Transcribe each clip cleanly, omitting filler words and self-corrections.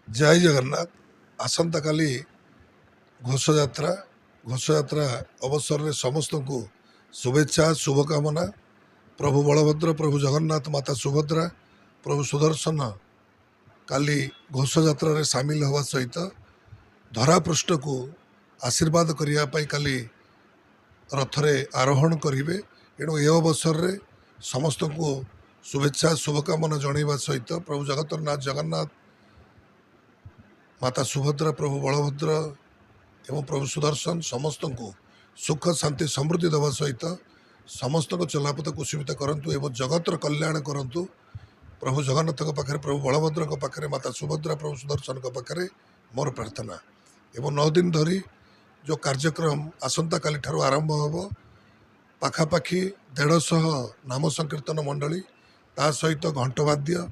जय जगन्नाथ आसंता काली घोषयात्रा अवसर में समस्त को शुभेच्छा शुभकामना। प्रभु बलभद्र प्रभु जगन्नाथ माता सुभद्रा प्रभु सुदर्शन काली घोषयात्रा रे सामिल हवा सहित धरापृष्ठ को आशीर्वाद करने काली रथरे आरोहण करेंगे। एणु ए अवसर रे समस्त को शुभेच्छा शुभकामना जनवा सहित प्रभु जगतरनाथ जगन्नाथ माता सुभद्रा प्रभु बलभद्र एवं प्रभु सुदर्शन समस्त को सुख शांति समृद्धि देवा सहित समस्त को चलापथ कुशमित करंतु एवं जगतर कल्याण करंतु। प्रभु जगन्नाथ पाखे प्रभु बलभद्र पाखे माता सुभद्रा प्रभु सुदर्शन पाखे मोर प्रार्थना। एवं 9 दिन धरी जो कार्यक्रम आसंता काली ठारू आरंभ होब पाखापाखि 150 नाम संकीर्तन मंडली ता सहित घंटवाद्य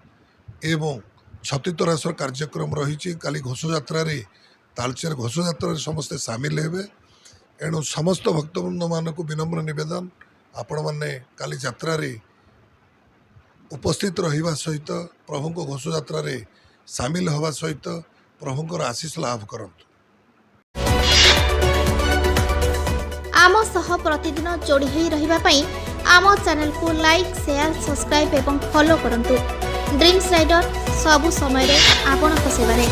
एवं छतितरासर कार्यक्रम रही। काली घोषयात्रा तालचेर घोषयात्रा समस्ते सामिल हेबे। एणु समस्त भक्तवृंद मानक विनम्र निवेदन आपण मैंने काली यात्रा उपस्थित रहिबा सहित प्रभु को घोषयात्रा सामिल हवा सहित प्रभुंकर आशीष लाभ करंतु। आम सह प्रतिदिन जोड़ी होई रहिबा पई आम चैनल को लाइक शेयर सब्सक्राइब एवं फॉलो करंतु। ड्रीम्स राइडर सबु समय रे आपन को सेवा रे।